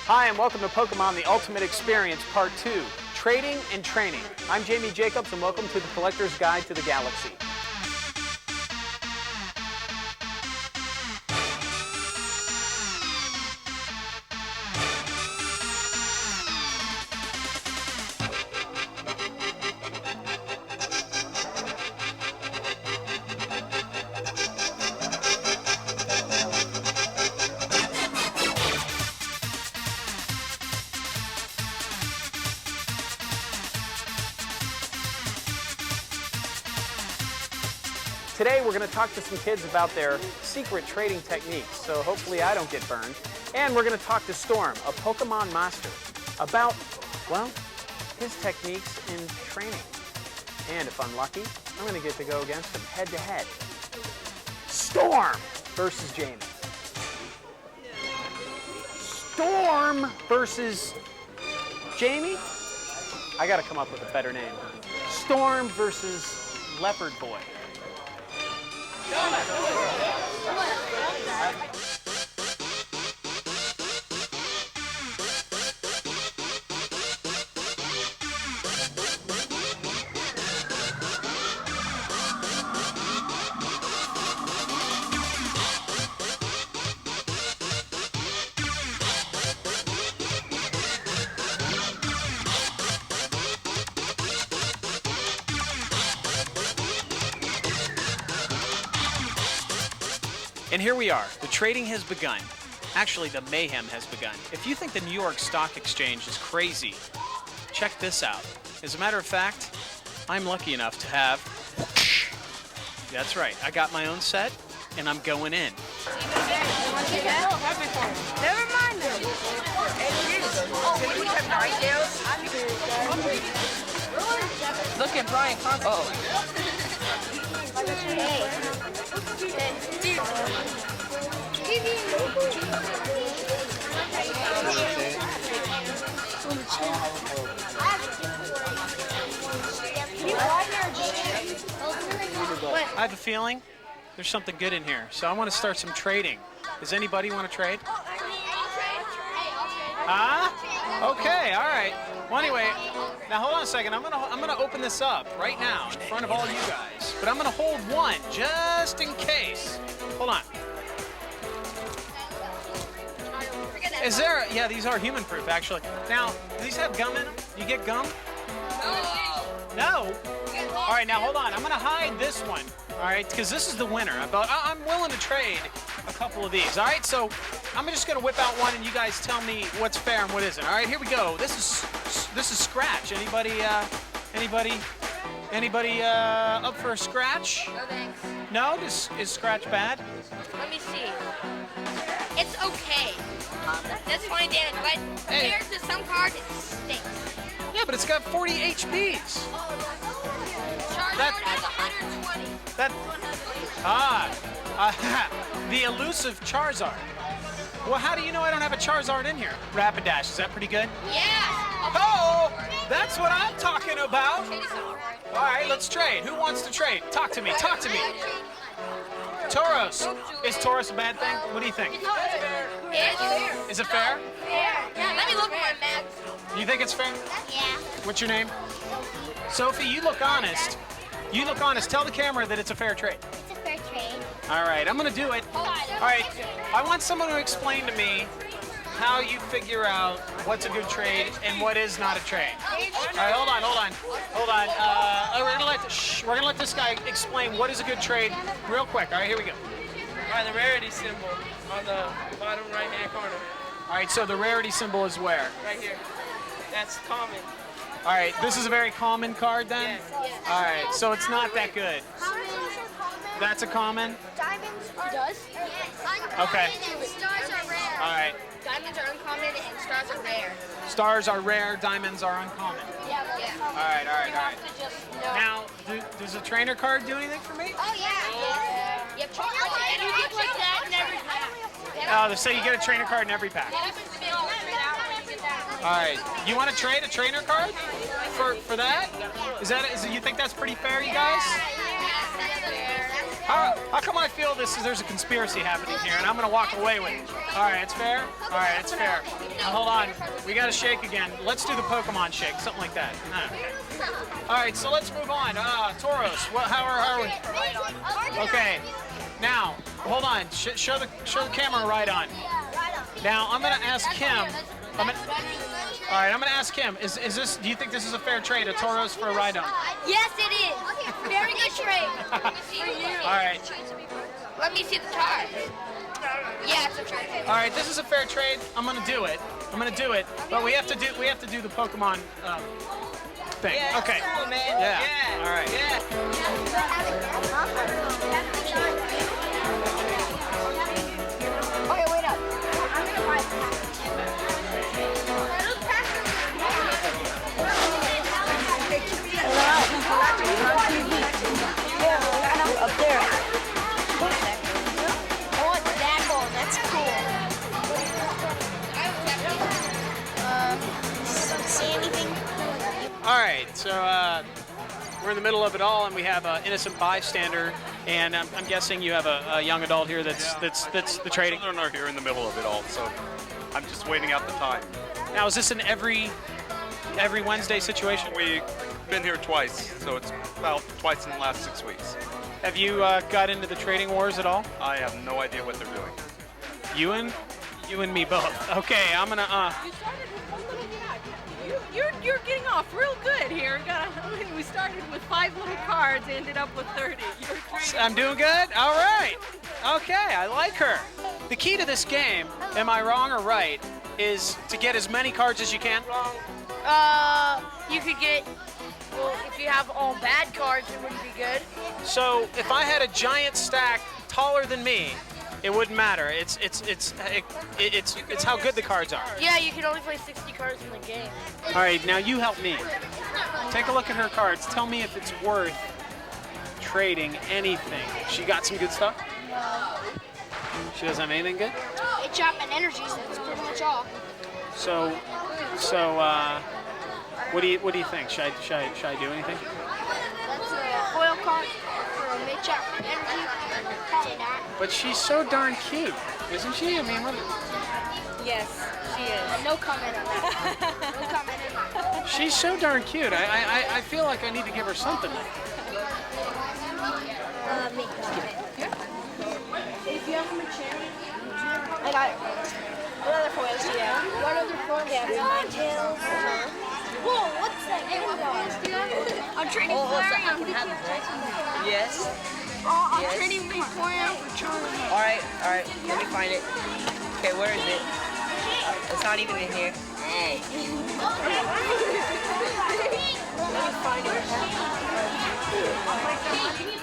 Hi, and welcome to Pokemon The Ultimate Experience Part 2, Trading and Training. I'm Jamie Jacobs, and welcome to the Collector's Guide to the Galaxy. Today we're going to talk to some kids about their secret trading techniques, so hopefully I don't get burned. And we're going to talk to Storm, a Pokemon master, about, well, his techniques in training. And if I'm lucky, I'm going to get to go against him head to head. Storm versus Jamie. Storm versus Jamie? I got to come up with a better name. Storm versus Leopard Boy. And here we are. The trading has begun. Actually, the mayhem has begun. If you think the New York Stock Exchange is crazy, check this out. As a matter of fact, I'm lucky enough to have... That's right. I got my own set, and I'm going in. Never mind them. Look at Brian Constantine. Oh. I have a feeling there's something good in here, so I want to start some trading. Does anybody want to trade? Huh? Okay, all right. Well, anyway, now hold on a second. I'm gonna open this up right now in front of all you guys, but I'm gonna hold one just in case. Hold on. Is there? Yeah, these are human-proof, actually. Now, do these have gum in them? You get gum? No. All right, now hold on. I'm gonna hide this one. All right, because this is the winner. I'm willing to trade a couple of these. All right, so I'm just gonna whip out one, and you guys tell me what's fair and what isn't. All right, here we go. This is Scratch. Anybody up for a Scratch? No thanks. No? Is Scratch bad? Let me see. It's okay. That's funny, Dan, but compared to some cards, it stinks. Yeah, but it's got 40 HPs. Charizard has 120. The elusive Charizard. Well, how do you know I don't have a Charizard in here? Rapidash, is that pretty good? Yeah. Oh, that's what I'm talking about. All right, let's trade. Who wants to trade? Talk to me. Talk to me. Tauros. Is Tauros a bad thing? What do you think? Is it fair? Yeah. Let me look at my map. You think it's fair? Yeah. What's your name? Sophie, you look honest. You look honest. Tell the camera that it's a fair trade. It's a fair trade. All right, I'm going to do it. All right, I want someone to explain to me how you figure out what's a good trade and what is not a trade. All right, hold on. We're gonna let this guy explain what is a good trade real quick. All right, here we go. All right, the rarity symbol on the bottom right-hand corner. All right, so the rarity symbol is where? Right here. That's common. All right, this is a very common card then? Yeah. All right, so it's not that good. That's a common? Diamonds are... Okay. Stars are rare. All right. Diamonds are uncommon and stars are rare. Stars are rare, diamonds are uncommon. Yeah. All right. Now, does the trainer card do anything for me? Oh, yeah. You get like that in every pack. Oh, so you get a trainer card in every pack. All right. You want to trade a trainer card for that? You think that's pretty fair, you guys? How come I feel there's a conspiracy happening here, and I'm gonna walk away with it? All right, it's fair. All right, it's fair. Now hold on, we gotta shake again. Let's do the Pokemon shake, something like that. Okay. All right, so let's move on. Tauros, how are we? Okay. Now, hold on. Show the camera right on. Now I'm gonna ask him. All right, I'm gonna ask him. Is this? Do you think this is a fair trade, a Tauros for a Rhydon? Yes, it is. Very good trade. All right. Let me see the card. Yeah, it's a trade. All right, this is a fair trade. I'm gonna do it. But we have to do the Pokemon thing. Yeah, okay. Cool, man. Yeah. All right. Okay, wait up. Up there. I want that ball. That's cool. See anything? All right. So we're in the middle of it all, and we have an innocent bystander, and I'm guessing you have a young adult here that's the trading. Children are here in the middle of it all, so I'm just waiting out the time. Now, is this an every Wednesday situation? We've been here twice, so it's about twice in the last 6 weeks. Have you got into the trading wars at all? I have no idea what they're doing. You and me both. Okay, I'm gonna. You started with one little guy. You're getting off real good here. We started with 5 little cards, ended up with 30. You're trading. I'm doing good. All right. Okay, I like her. The key to this game, am I wrong or right, is to get as many cards as you can. You could get. Well, if you have all bad cards, it wouldn't be good. So if I had a giant stack taller than me, it wouldn't matter. It's how good the cards are. Yeah, you can only play 60 cards in the game. All right, now you help me. Take a look at her cards. Tell me if it's worth trading anything. She got some good stuff? She doesn't have anything good? It's shop and energies. That's pretty much all. So, what do you think? Should I do anything? That's a foil card for a mid-chop energy. Probably not. But she's so darn cute, isn't she? I mean, what? Yes, she is. No comment on that. No comment on that. She's so darn cute. I feel like I need to give her something. Me. If you have them a chair, I got it. What other foils do you have? What other foils do you have? Tails. Whoa, what's that? I'm trading Flareon. Yes. I'm trading Flareon for Charlie. All right. Let me find it. Okay, where is it? It's not even in here. Hey. Let me find it.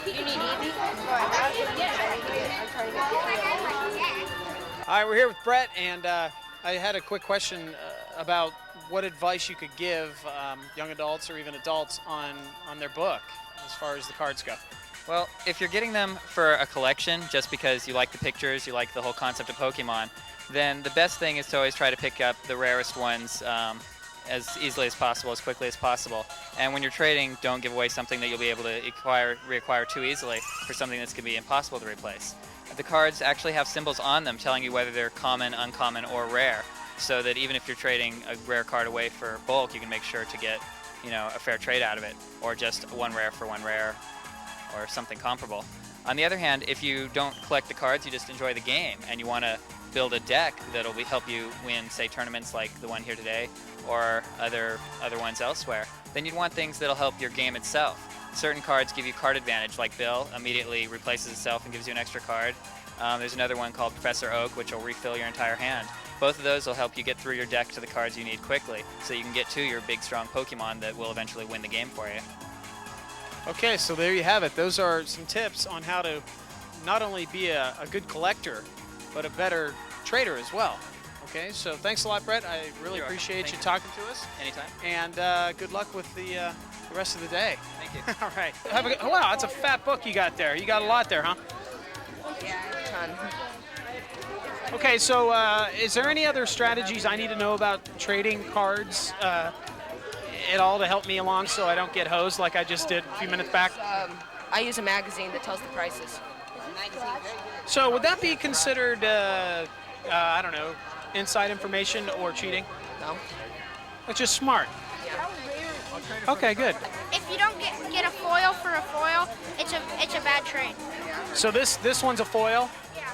You need Eevee? I'm trying to get All right, we're here with Brett, and I had a quick question about what advice you could give young adults or even adults on their book as far as the cards go. Well, if you're getting them for a collection just because you like the pictures, you like the whole concept of Pokemon, then the best thing is to always try to pick up the rarest ones as easily as possible, as quickly as possible. And when you're trading, don't give away something that you'll be able to reacquire too easily for something that's going to be impossible to replace. The cards actually have symbols on them telling you whether they're common, uncommon, or rare, so that even if you're trading a rare card away for bulk, you can make sure to get, a fair trade out of it, or just one rare for one rare, or something comparable. On the other hand, if you don't collect the cards, you just enjoy the game, and you want to build a deck that'll help you win, say, tournaments like the one here today, or other ones elsewhere, then you'd want things that'll help your game itself. Certain cards give you card advantage, like Bill immediately replaces itself and gives you an extra card. There's another one called Professor Oak, which will refill your entire hand. Both of those will help you get through your deck to the cards you need quickly, so you can get to your big, strong Pokemon that will eventually win the game for you. Okay, so there you have it. Those are some tips on how to not only be a good collector, but a better trader as well. Okay, so thanks a lot, Brett. I really appreciate you talking to us. Anytime. And good luck with the rest of the day. Thank you. All right. Wow, that's a fat book you got there. You got a lot there, huh? Yeah, a ton. Okay, so is there any other strategies I need to know about trading cards at all to help me along so I don't get hosed like I just did a few minutes back? I use a magazine that tells the prices. So would that be considered, I don't know, inside information or cheating? No. It's just smart. Okay, good. If you don't get a foil for a foil, it's a bad trade. So this one's a foil. Yeah.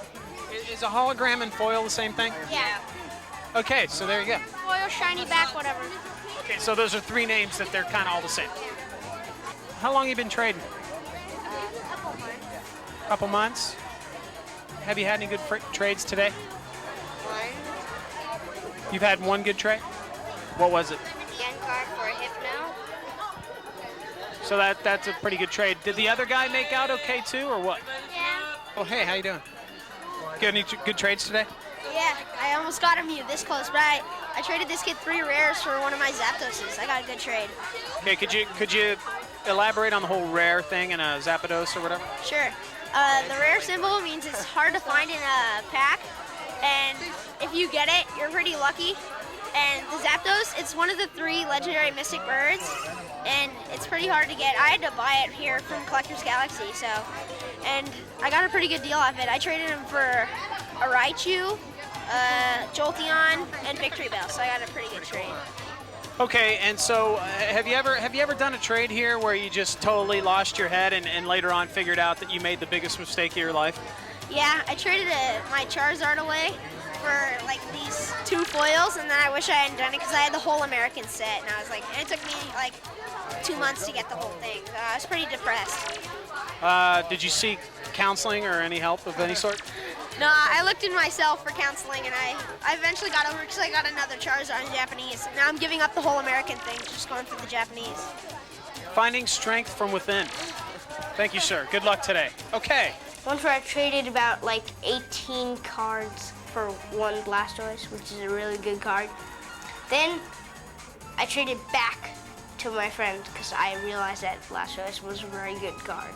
Is a hologram and foil the same thing? Yeah. Okay, so there you go. Foil, shiny back, whatever. Okay, so those are 3 names that they're kind of all the same. How long you been trading? Couple months. Have you had any good trades today? One. You've had one good trade? What was it? Yen card for a hypno. So that's a pretty good trade. Did the other guy make out okay too, or what? Yeah. Oh, hey, how you doing? Got any good trades today? Yeah, I almost got him this close, but I traded this kid 3 rares for one of my Zapdoses. I got a good trade. Okay, could you elaborate on the whole rare thing in a Zapdos or whatever? Sure. The rare symbol means it's hard to find in a pack, and if you get it, you're pretty lucky. And the Zapdos, it's one of the 3 legendary mystic birds, and it's pretty hard to get. I had to buy it here from Collector's Galaxy, and I got a pretty good deal off it. I traded him for a Raichu, Jolteon, and Victory Bell, so I got a pretty good trade. Okay, and so have you ever done a trade here where you just totally lost your head and later on figured out that you made the biggest mistake of your life? Yeah, I traded my Charizard away for like these 2 foils, and then I wish I hadn't done it because I had the whole American set, and I was like, and it took me like 2 months to get the whole thing. So I was pretty depressed. Did you seek counseling or any help of any sort? No, I looked in myself for counseling, and I eventually got over it because I got another Charizard in Japanese. Now I'm giving up the whole American thing, just going for the Japanese. Finding strength from within. Thank you, sir. Good luck today. Okay. Once where I traded about like 18 cards for 1 Blastoise, which is a really good card. Then I traded back to my friend because I realized that Blastoise was a very good card.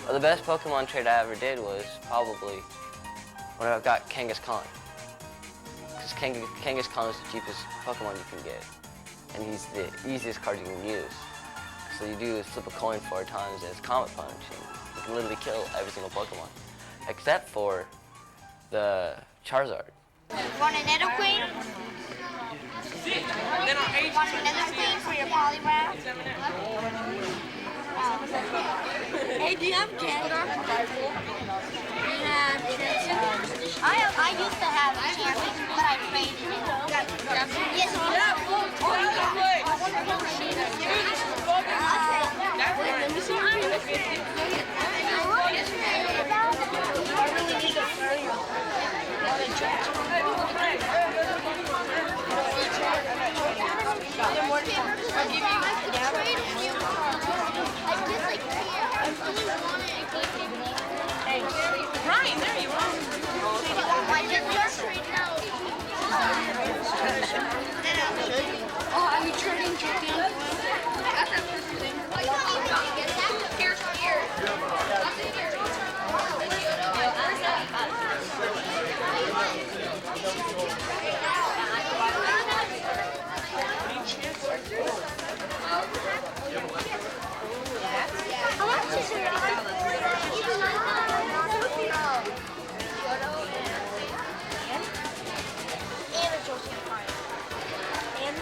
Well, the best Pokemon trade I ever did was probably when I got Kangaskhan. Because Kangaskhan is the cheapest Pokemon you can get. And he's the easiest card you can use. So you do is flip a coin 4 times and it's Comet Punch. And you can literally kill every single Pokemon. Except for the Charizard. Want a Nidoqueen? Want a Nidoqueen for your Poliwrath? Hey, do you have Gengar? I used to have a champion, but I traded it. Yes, Ryan, there you are. Oh, are you trading chicken? How much is it? And a Jolteon card. And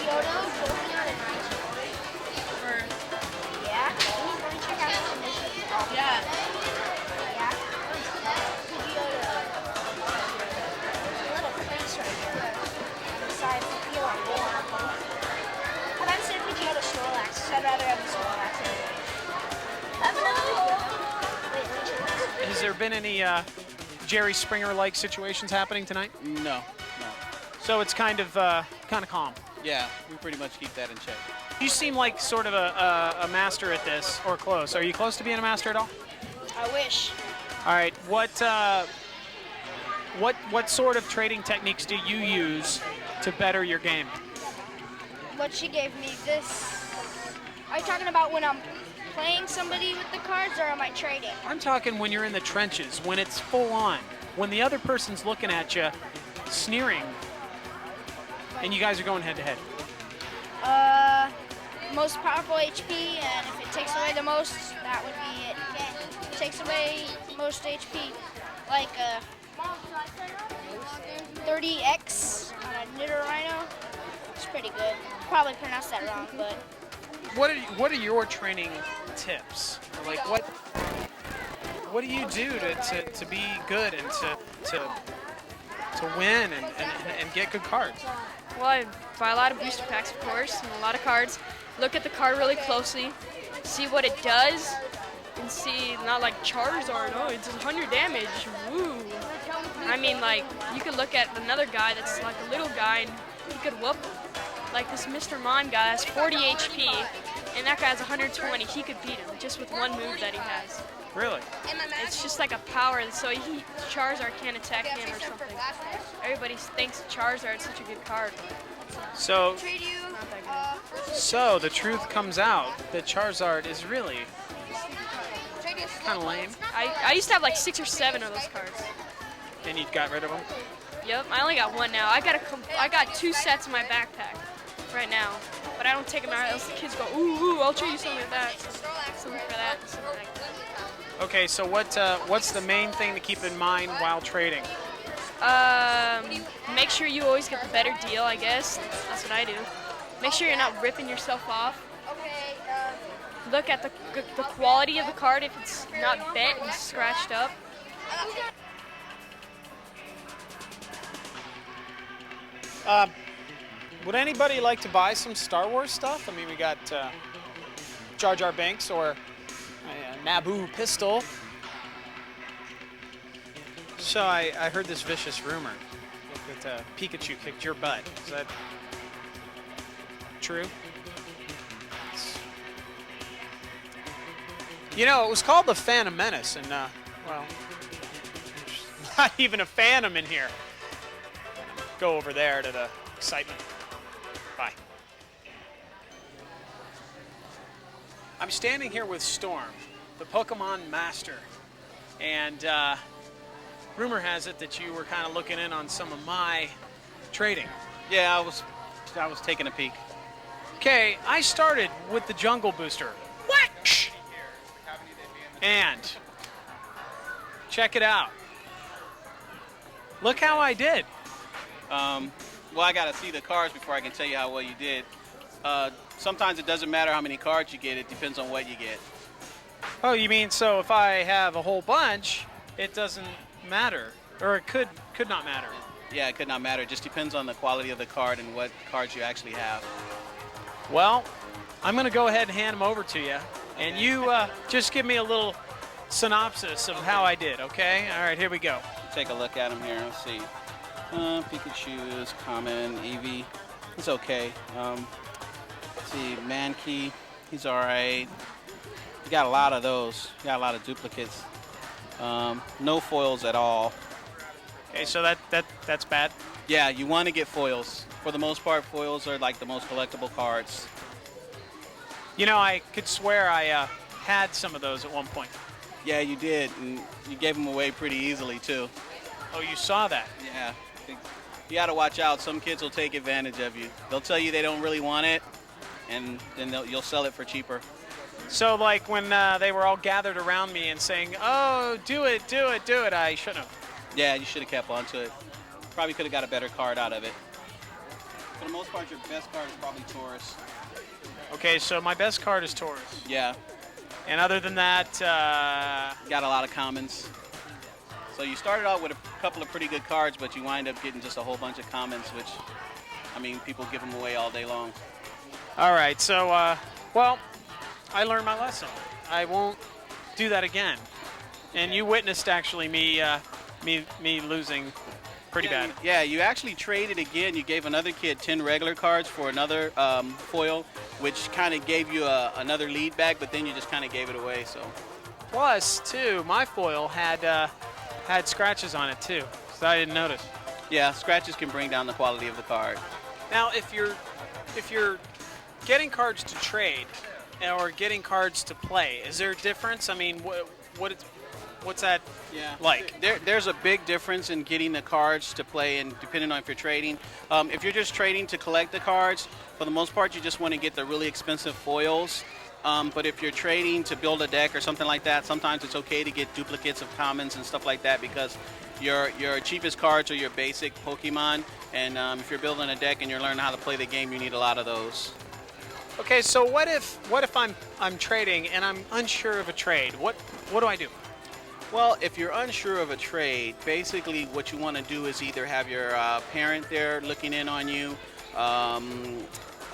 Yodo, Jolteon, and Raichu. Yeah? Let me check out the condition. Yeah. Yeah? Yodo. There's a little crease right here. On the side of the peel on board. But I'm saying Yodo Snorlax, so I'd rather have the Snorlax anyway. Has there been any Jerry Springer-like situations happening tonight? No. So it's kind of calm. Yeah, we pretty much keep that in check. You seem like sort of a master at this, or close. Are you close to being a master at all? I wish. All right. What sort of trading techniques do you use to better your game? What she gave me, this. Are you talking about when I'm playing somebody with the cards, or am I trading? I'm talking when you're in the trenches, when it's full on, when the other person's looking at you, sneering, and you guys are going head to head. Most powerful HP, and if it takes away the most, that would be it. If it takes away most HP, like 30X on a Knitter Rhino. It's pretty good. Probably pronounced that wrong, but What are your training tips? Like what do you do to be good and to win and get good cards? Well, I buy a lot of booster packs, of course, and a lot of cards. Look at the card really closely, see what it does, and see, not like Charizard, oh, it's 100 damage, woo. I mean, like, you could look at another guy that's like a little guy, and he could whoop. Like this Mr. Mon guy has 40 HP, and that guy has 120. He could beat him just with one move that he has. Really? It's just like a power, so Charizard can't attack him or something. Everybody thinks Charizard's such a good card. So, Not that good. so the truth comes out that Charizard is really kind of lame. I used to have like 6 or 7 of those cards. And you got rid of them? Yep, I only got one now. I got 2 sets in my backpack right now, but I don't take them out else the kids go, ooh, I'll trade you something like that. Something for that, something like that. Okay, so what's the main thing to keep in mind while trading? Make sure you always get the better deal, I guess. That's what I do. Make sure you're not ripping yourself off. Look at the quality of the card if it's not bent and scratched up. Would anybody like to buy some Star Wars stuff? I mean, we got Jar Jar Binks or a Naboo pistol. So I heard this vicious rumor that Pikachu kicked your butt. Is that true? You know, it was called the Phantom Menace, and well, there's not even a Phantom in here. Go over there to the excitement. Bye. I'm standing here with Storm, the Pokemon Master, and rumor has it that you were kind of looking in on some of my trading. Yeah, I was taking a peek. Okay, I started with the Jungle Booster. What? And check it out. Look how I did. Well, I got to see the cards before I can tell you how well you did. Sometimes it doesn't matter how many cards you get. It depends on what you get. Oh, you mean so if I have a whole bunch, it doesn't matter? Or it could not matter? Yeah, it could not matter. It just depends on the quality of the card and what cards you actually have. Well, I'm going to go ahead and hand them over to you. And you just give me a little synopsis of how I did, okay? All right, here we go. Take a look at them here. Let's see. Pikachu is common. Eevee, he's okay. Let's see. Mankey, he's all right. You got a lot of those. You got a lot of duplicates. No foils at all. Okay, so that's bad. Yeah, you want to get foils. For the most part, foils are like the most collectible cards. You know, I could swear I had some of those at one point. Yeah, you did, and you gave them away pretty easily too. Oh, you saw that? Yeah. You got to watch out. Some kids will take advantage of you. They'll tell you they don't really want it, and then you'll sell it for cheaper. So, like, when they were all gathered around me and saying, oh, do it, I shouldn't have. Yeah, you should have kept on to it. Probably could have got a better card out of it. For the most part, your best card is probably Taurus. Okay, so my best card is Taurus. Yeah. And other than that, got a lot of commons. So you started out with a couple of pretty good cards, but you wind up getting just a whole bunch of commons, which, I mean, people give them away all day long. All right, so, well, I learned my lesson. I won't do that again. And you witnessed, actually, me losing pretty bad. Yeah, you actually traded again. You gave another kid 10 regular cards for another foil, which kind of gave you another lead back, but then you just kind of gave it away. So. Plus, too, my foil had scratches on it, too, so I didn't notice. Yeah, scratches can bring down the quality of the card. Now, if you're getting cards to trade or getting cards to play, is there a difference? I mean, what's that like? There's a big difference in getting the cards to play and depending on if you're trading. If you're just trading to collect the cards, for the most part, you just want to get the really expensive foils. But if you're trading to build a deck or something like that, sometimes it's okay to get duplicates of commons and stuff like that because your cheapest cards are your basic Pokemon. And if you're building a deck and you're learning how to play the game, you need a lot of those. Okay, so what if I'm trading and I'm unsure of a trade? What do I do? Well, if you're unsure of a trade, basically what you want to do is either have your parent there looking in on you,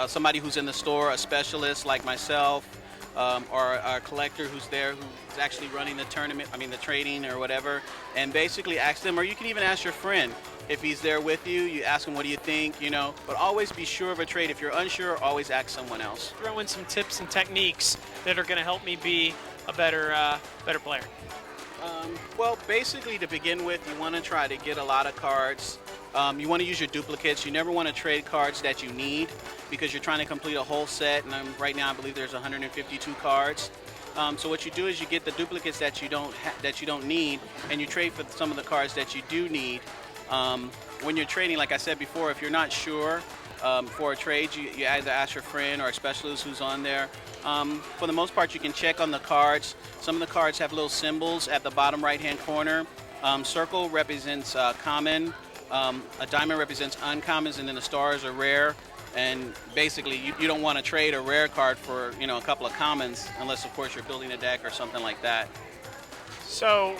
somebody who's in the store, a specialist like myself, or a collector who's there who's actually running the tournament, the trading or whatever, and basically ask them, or you can even ask your friend if he's there with you. You ask him, what do you think, but always be sure of a trade. If you're unsure, always ask someone else. Throw in some tips and techniques that are going to help me be a better player. Well, basically to begin with, you want to try to get a lot of cards. You want to use your duplicates. You never want to trade cards that you need because you're trying to complete a whole set, and right now I believe there's 152 cards. So what you do is you get the duplicates that you don't need, and you trade for some of the cards that you do need. When you're trading, like I said before, if you're not sure for a trade, you either ask your friend or a specialist who's on there. For the most part, you can check on the cards. Some of the cards have little symbols at the bottom right-hand corner. Circle represents common, a diamond represents uncommons, and then the stars are rare. And basically, you don't want to trade a rare card for a couple of commons, unless of course you're building a deck or something like that. So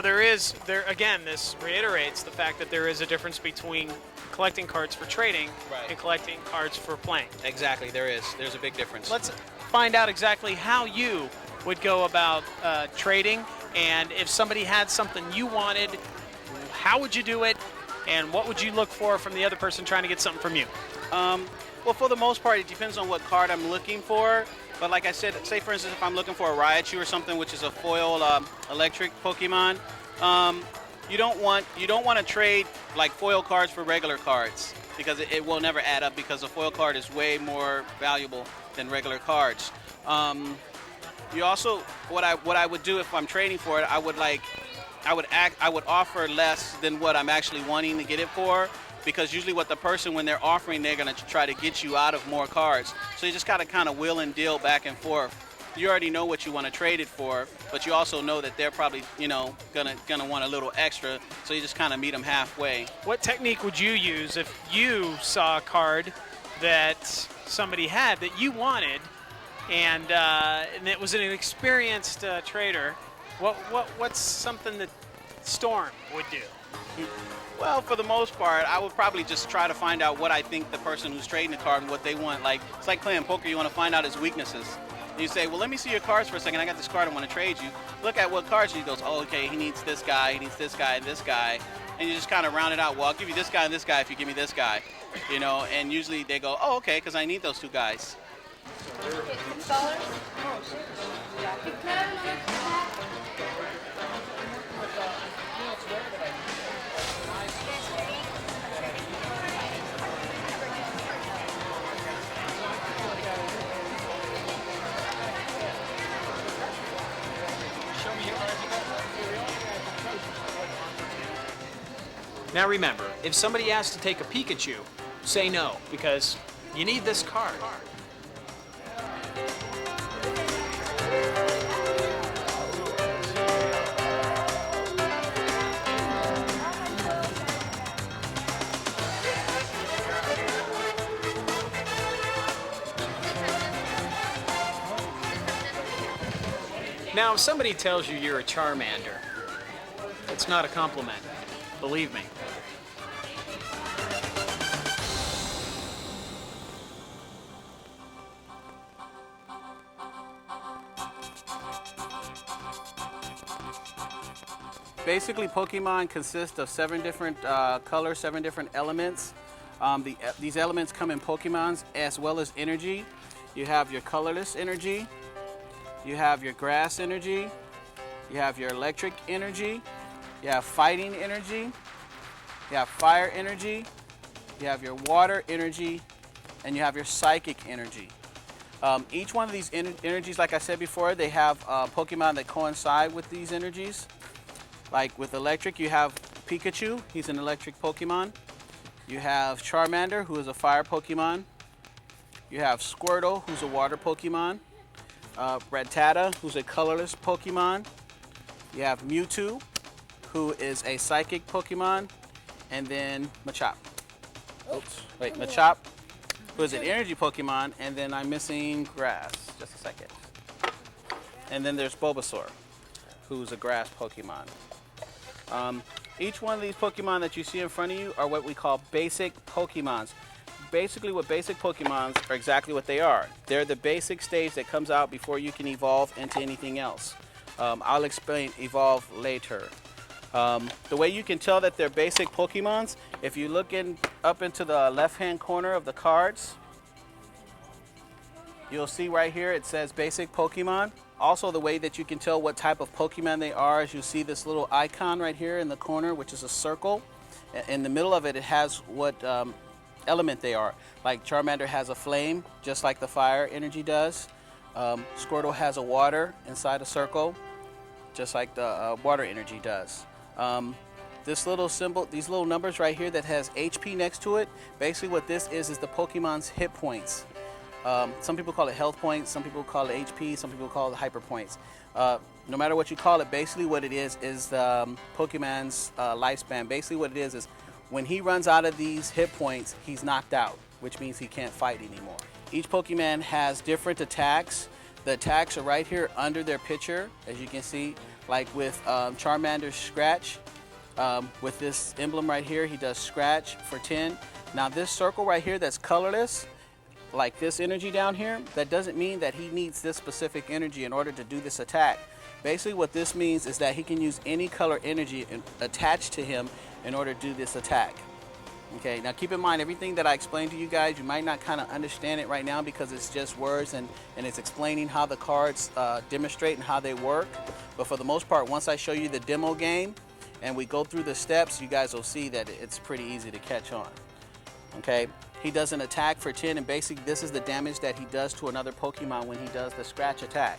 there again, this reiterates the fact that there is a difference between collecting cards for trading and collecting cards for playing. Exactly, there's a big difference. Let's find out exactly how you would go about trading, and if somebody had something you wanted, how would you do it, and what would you look for from the other person trying to get something from you? Well, for the most part, it depends on what card I'm looking for. But like I said, say for instance, if I'm looking for a Raichu or something, which is a foil electric Pokemon, you don't want to trade like foil cards for regular cards because it will never add up because a foil card is way more valuable than regular cards. You also, what I would do if I'm trading for it, I would offer less than what I'm actually wanting to get it for. Because usually what the person, when they're offering, they're going to try to get you out of more cards. So you just got to kind of wheel and deal back and forth. You already know what you want to trade it for, but you also know that they're probably, gonna want a little extra. So you just kind of meet them halfway. What technique would you use if you saw a card that somebody had that you wanted, and it was an experienced trader? What's something that Storm would do? Well, for the most part, I would probably just try to find out what I think the person who's trading the card and what they want. Like, it's like playing poker. You want to find out his weaknesses. And you say, well, let me see your cards for a second. I got this card I want to trade you. Look at what cards. And he goes, oh, okay, he needs this guy, he needs this guy, and this guy. And you just kind of round it out. Well, I'll give you this guy and this guy if you give me this guy. And usually they go, oh, okay, because I need those two guys. Now remember, if somebody asks to take a Pikachu, say no, because you need this card. Now, if somebody tells you you're a Charmander, it's not a compliment, believe me. Basically, Pokemon consists of 7 different colors, 7 different elements. These elements come in Pokemons as well as energy. You have your colorless energy, you have your grass energy, you have your electric energy, you have fighting energy, you have fire energy, you have your water energy, and you have your psychic energy. Each one of these energies, like I said before, they have Pokemon that coincide with these energies. Like with electric, you have Pikachu, he's an electric Pokemon. You have Charmander, who is a fire Pokemon. You have Squirtle, who's a water Pokemon. Rattata, who's a colorless Pokemon. You have Mewtwo, who is a psychic Pokemon. And then Machop. Oops, wait, Machop, who is an energy Pokemon. And then I'm missing Grass. Just a second. And then there's Bulbasaur, who's a grass Pokemon. Each one of these Pokemon that you see in front of you are what we call basic Pokemons. Basically, what basic Pokemons are exactly what they are. They're the basic stage that comes out before you can evolve into anything else. I'll explain evolve later. The way you can tell that they're basic Pokemons, if you look up into the left-hand corner of the cards, you'll see right here it says basic Pokemon. Also, the way that you can tell what type of Pokemon they are is you see this little icon right here in the corner, which is a circle. In the middle of it, it has what element they are. Like Charmander has a flame, just like the fire energy does. Squirtle has a water inside a circle, just like the water energy does. This little symbol, these little numbers right here that has HP next to it, basically what this is the Pokemon's hit points. Some people call it health points, some people call it HP, some people call it hyper points. No matter what you call it, basically what it is Pokemon's lifespan. Basically what it is when he runs out of these hit points, he's knocked out, which means he can't fight anymore. Each Pokemon has different attacks. The attacks are right here under their picture, as you can see, like with Charmander's Scratch. With this emblem right here, he does Scratch for 10. Now this circle right here that's colorless, like this energy down here, that doesn't mean that he needs this specific energy in order to do this attack. Basically what this means is that he can use any color energy attached to him in order to do this attack. Okay, now keep in mind everything that I explained to you guys, you might not kind of understand it right now because it's just words and it's explaining how the cards demonstrate and how they work. But for the most part, once I show you the demo game and we go through the steps, you guys will see that it's pretty easy to catch on. Okay, he does an attack for 10, and basically this is the damage that he does to another Pokemon when he does the Scratch attack.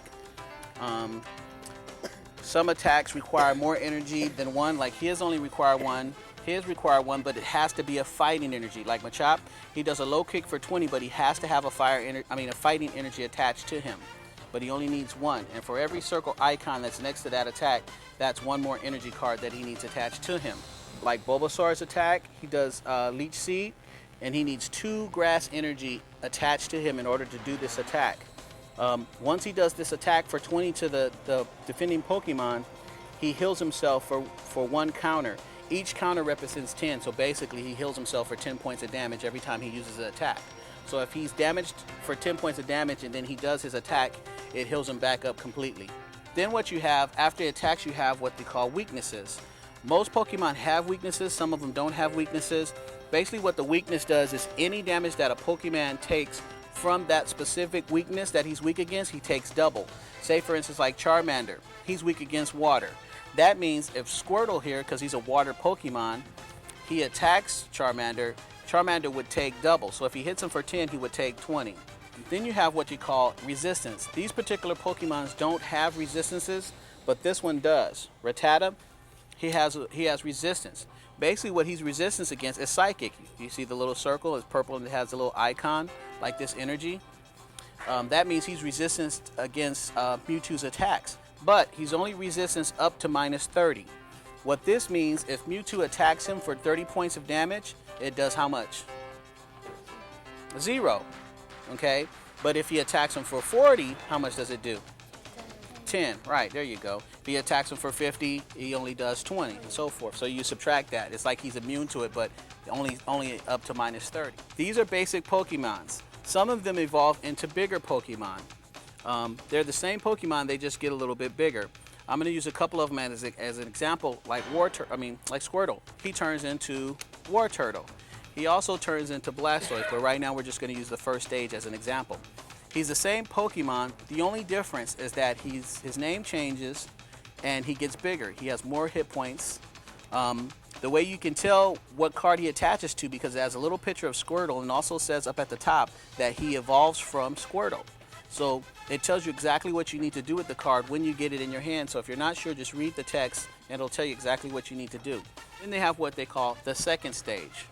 Some attacks require more energy than one, like his only require one. His require one, but it has to be a fighting energy. Like Machop, he does a low kick for 20, but he has to have a fighting energy attached to him. But he only needs one, and for every circle icon that's next to that attack, that's one more energy card that he needs attached to him. Like Bulbasaur's attack, he does Leech Seed, and he needs 2 grass energy attached to him in order to do this attack. Once he does this attack for 20 to the defending Pokemon, he heals himself for 1 counter. Each counter represents 10, so basically he heals himself for 10 points of damage every time he uses an attack. So if he's damaged for 10 points of damage and then he does his attack, it heals him back up completely. Then what you have, after attacks, you have what they call weaknesses. Most Pokemon have weaknesses, some of them don't have weaknesses. Basically what the weakness does is any damage that a Pokemon takes from that specific weakness that he's weak against, he takes double. Say for instance like Charmander, he's weak against water. That means if Squirtle here, because he's a water Pokemon, he attacks Charmander, Charmander would take double. So if he hits him for 10, he would take 20. Then you have what you call resistance. These particular Pokemons don't have resistances, but this one does. Rattata, he has resistance. Basically what he's resistance against is psychic. You see the little circle, it's purple and it has a little icon like this energy. That means he's resistance against Mewtwo's attacks. But he's only resistance up to -30. What this means, if Mewtwo attacks him for 30 points of damage, it does how much? 0. Okay? But if he attacks him for 40, how much does it do? 10. Right, there you go. If he attacks him for 50, he only does 20, and so forth. So you subtract that. It's like he's immune to it, but only up to -30. These are basic Pokemons. Some of them evolve into bigger Pokemon. They're the same Pokemon, they just get a little bit bigger. I'm going to use a couple of them as an example, like Squirtle. He turns into War Turtle. He also turns into Blastoise, but right now we're just going to use the first stage as an example. He's the same Pokemon. The only difference is that his name changes and he gets bigger. He has more hit points. The way you can tell what card he attaches to, because it has a little picture of Squirtle and also says up at the top that he evolves from Squirtle. So it tells you exactly what you need to do with the card when you get it in your hand. So if you're not sure, just read the text and it'll tell you exactly what you need to do. Then they have what they call the second stage.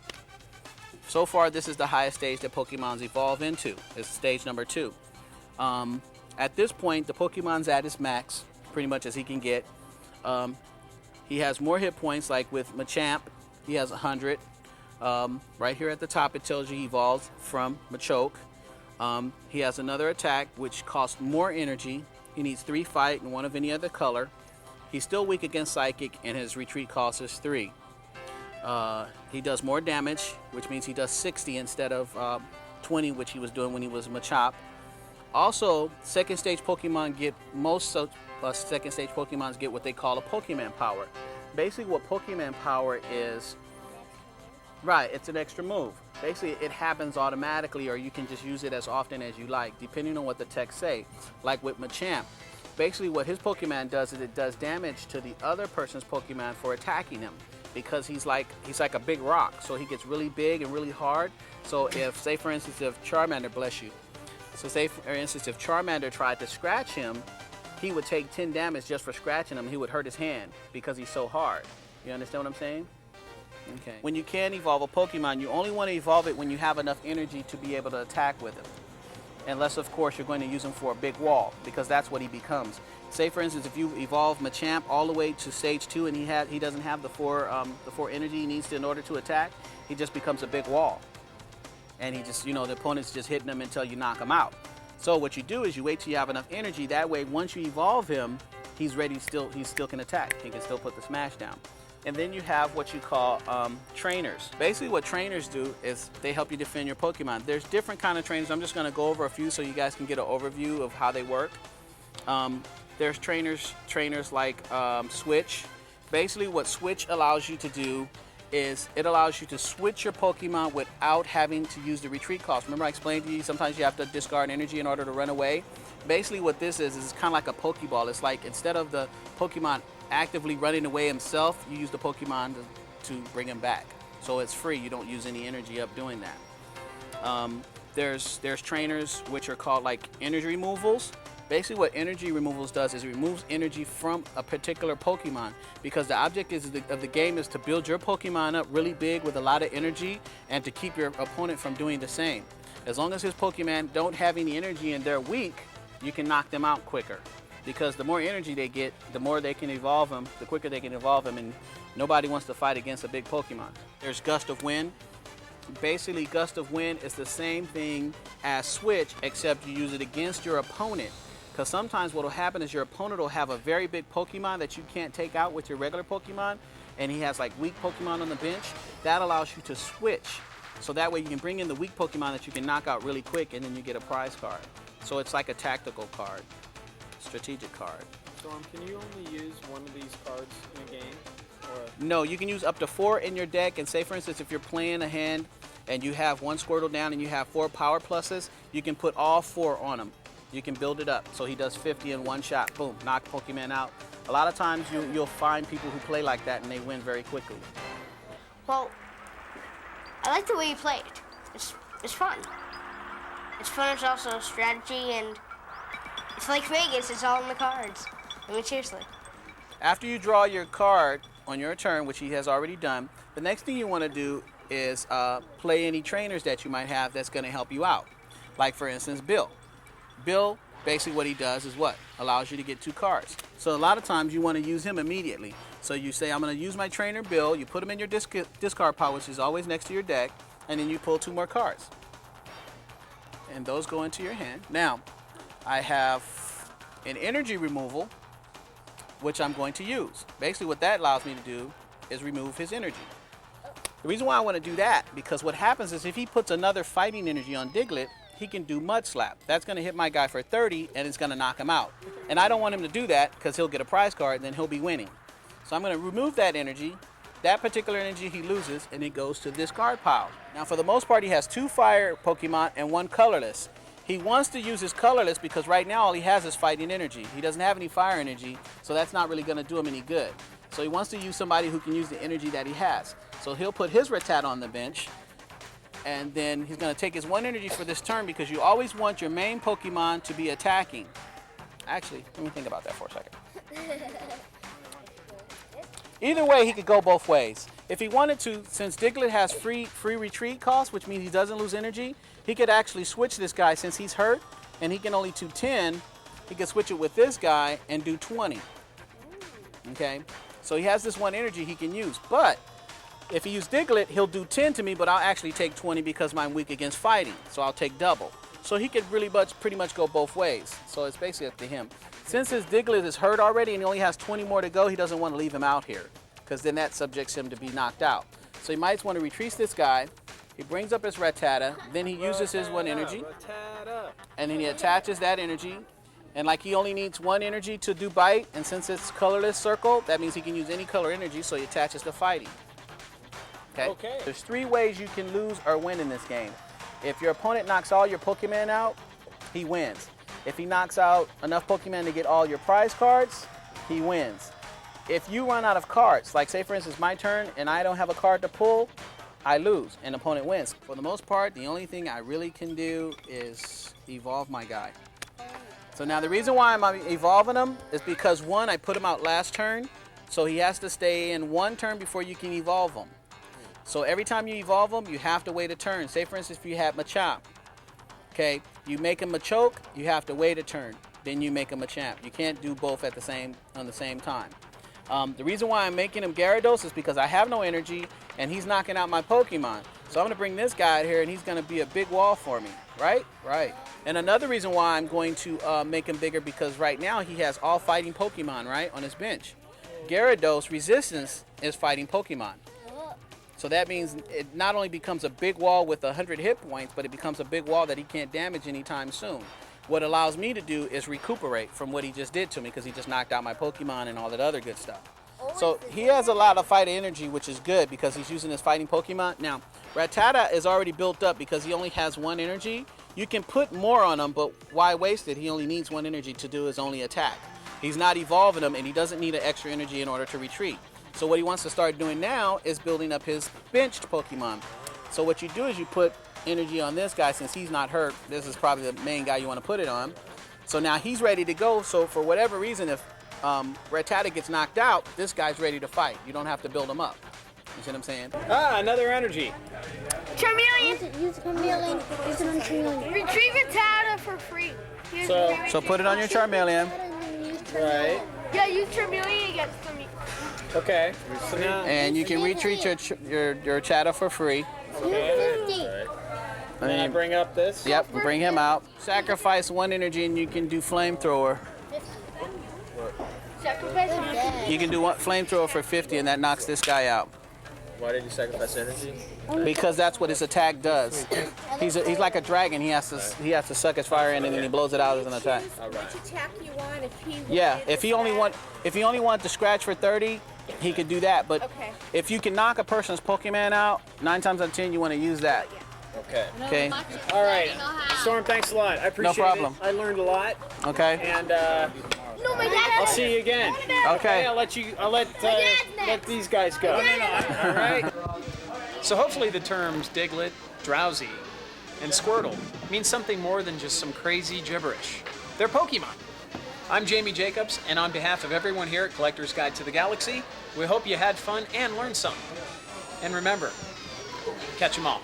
So far, this is the highest stage that Pokemons evolve into. It's stage number 2. At this point, the Pokemon's at his max, pretty much as he can get. He has more hit points, like with Machamp, he has 100. Right here at the top, it tells you he evolves from Machoke. He has another attack, which costs more energy. He needs 3 fight and 1 of any other color. He's still weak against Psychic, and his retreat cost is 3. He does more damage, which means he does 60 instead of 20, which he was doing when he was Machop. Also, second stage Pokemon get second stage Pokemons get what they call a Pokemon power. Basically, what Pokemon power is, right? It's an extra move. Basically, it happens automatically, or you can just use it as often as you like, depending on what the text say. Like with Machamp, basically what his Pokemon does is it does damage to the other person's Pokemon for attacking him, because he's like a big rock, so he gets really big and really hard. So if, say for instance, if Charmander, bless you, so say for instance if Charmander tried to scratch him, he would take 10 damage just for scratching him. He would hurt his hand because he's so hard. You understand what I'm saying? Okay. When you can evolve a Pokemon, you only want to evolve it when you have enough energy to be able to attack with him. Unless, of course, you're going to use him for a big wall, because that's what he becomes. Say, for instance, if you evolve Machamp all the way to stage 2 and he doesn't have the four energy he needs to in order to attack, he just becomes a big wall. And he just, the opponent's just hitting him until you knock him out. So what you do is you wait till you have enough energy. That way, once you evolve him, he's ready. He still can attack. He can still put the smash down. And then you have what you call trainers. Basically, what trainers do is they help you defend your Pokemon. There's different kind of trainers. I'm just going to go over a few so you guys can get an overview of how they work. There's trainers like Switch. Basically, what Switch allows you to do is it allows you to switch your Pokemon without having to use the retreat cost. Remember I explained to you sometimes you have to discard energy in order to run away? Basically what this is kind of like a Pokeball. It's like instead of the Pokemon actively running away himself, you use the Pokemon to bring him back. So it's free. You don't use any energy up doing that. There's trainers which are called like energy removals. Basically what energy removals does is it removes energy from a particular Pokemon, because the object of the game is to build your Pokemon up really big with a lot of energy and to keep your opponent from doing the same. As long as his Pokemon don't have any energy and they're weak, you can knock them out quicker, because the more energy they get, the more they can evolve them, the quicker they can evolve them, and nobody wants to fight against a big Pokemon. There's Gust of Wind. Basically, Gust of Wind is the same thing as Switch, except you use it against your opponent. Because sometimes what will happen is your opponent will have a very big Pokemon that you can't take out with your regular Pokemon, and he has like weak Pokemon on the bench. That allows you to switch. So that way you can bring in the weak Pokemon that you can knock out really quick, and then you get a prize card. So it's like a tactical card, strategic card. So can you only use one of these cards in a game? Or? No, you can use up to 4 in your deck, and say for instance if you're playing a hand and you have 1 Squirtle down and you have 4 power pluses, you can put all 4 on him. You can build it up so he does 50 in one shot. Boom, knock Pokemon out. A lot of times you'll find people who play like that and they win very quickly. Well, I like the way you played. It's fun. It's fun. It's also strategy, and it's like Vegas. It's all in the cards. I mean, seriously. After you draw your card on your turn, which he has already done, the next thing you want to do is play any trainers that you might have that's going to help you out. Like for instance, Bill. Bill, basically what he does is what? Allows you to get 2 cards. So a lot of times you want to use him immediately. So you say, I'm going to use my trainer Bill. You put him in your discard pile, which is always next to your deck, and then you pull 2 more cards. And those go into your hand. Now, I have an energy removal, which I'm going to use. Basically what that allows me to do is remove his energy. The reason why I want to do that, because what happens is if he puts another fighting energy on Diglett, he can do Mud Slap. That's going to hit my guy for 30, and it's going to knock him out. And I don't want him to do that, because he'll get a prize card, and then he'll be winning. So I'm going to remove that energy. That particular energy he loses, and it goes to this card pile. Now, for the most part, he has 2 fire Pokemon and 1 colorless. He wants to use his colorless because right now all he has is fighting energy. He doesn't have any fire energy, so that's not really going to do him any good. So he wants to use somebody who can use the energy that he has. So he'll put his Rattata on the bench, and then he's going to take his 1 energy for this turn, because you always want your main Pokemon to be attacking. Actually, let me think about that for a second. Either way, he could go both ways. If he wanted to, since Diglett has free retreat cost, which means he doesn't lose energy, he could actually switch this guy since he's hurt and he can only do 10. he can switch it with this guy and do 20. Okay, so he has this 1 energy he can use. But if he uses Diglett, he'll do 10 to me, but I'll actually take 20 because I'm weak against fighting. So I'll take double. So he could really pretty much go both ways. So it's basically up to him. Since his Diglett is hurt already and he only has 20 more to go, he doesn't want to leave him out here because then that subjects him to be knocked out. So he might want to retreat this guy. He brings up his Rattata, then he uses his 1 energy, and then he attaches that energy. And like he only needs 1 energy to do bite, and since it's colorless circle, that means he can use any color energy, so he attaches to fighting. Okay? There's 3 ways you can lose or win in this game. If your opponent knocks all your Pokemon out, he wins. If he knocks out enough Pokemon to get all your prize cards, he wins. If you run out of cards, like say for instance my turn and I don't have a card to pull, I lose and the opponent wins. For the most part, the only thing I really can do is evolve my guy. So now the reason why I'm evolving him is because 1, I put him out last turn, so he has to stay in 1 turn before you can evolve him. So every time you evolve him, you have to wait a turn. Say for instance if you have Machop, okay, you make him Machoke, you have to wait a turn, then you make him a champ. You can't do both at the same time. The reason why I'm making him Gyarados is because I have no energy and he's knocking out my Pokemon. So I'm going to bring this guy out here and he's going to be a big wall for me, right? Right. And another reason why I'm going to make him bigger because right now he has all fighting Pokemon, right, on his bench. Gyarados resistance is fighting Pokemon. So that means it not only becomes a big wall with 100 hit points, but it becomes a big wall that he can't damage anytime soon. What allows me to do is recuperate from what he just did to me because he just knocked out my Pokemon and all that other good stuff. So he has a lot of fight energy, which is good because he's using his fighting Pokemon. Now, Rattata is already built up because he only has 1 energy. You can put more on him, but why waste it? He only needs 1 energy to do his only attack. He's not evolving him, and he doesn't need an extra energy in order to retreat. So what he wants to start doing now is building up his benched Pokemon. So what you do is you put energy on this guy since he's not hurt. This is probably the main guy you want to put it on. So now he's ready to go. So for whatever reason, if Rattata gets knocked out, this guy's ready to fight. You don't have to build him up. You see what I'm saying? Ah, another energy. Charmeleon. Use Charmeleon. Use it on Charmeleon. Retrieve Rattata for free. So put it on your Charmeleon. Right. Yeah, use Charmeleon against them. Okay. So now, and you can retreat your Rattata for free. okay. And then I bring up this. Yep, bring him out. Sacrifice 1 energy and you can do flamethrower. You can do flamethrower for 50 and that knocks this guy out. Why did you sacrifice energy? Because that's what his attack does. He's like a dragon. He has to suck his fire in and then he blows it out as an attack. Which attack you want if he Yeah, if he only wanted to scratch for 30, he could do that. But if you can knock a person's Pokemon out, 9 times out of 10 you want to use that. Okay. Okay. All right. Storm, thanks a lot. I appreciate No problem. it. I learned a lot. Okay. And I'll see you again. Okay. I'll let these guys go. All right. So hopefully the terms Diglett, Drowsy, and Squirtle mean something more than just some crazy gibberish. They're Pokemon. I'm Jamie Jacobs, and on behalf of everyone here at Collector's Guide to the Galaxy, we hope you had fun and learned something. And remember, catch 'em all.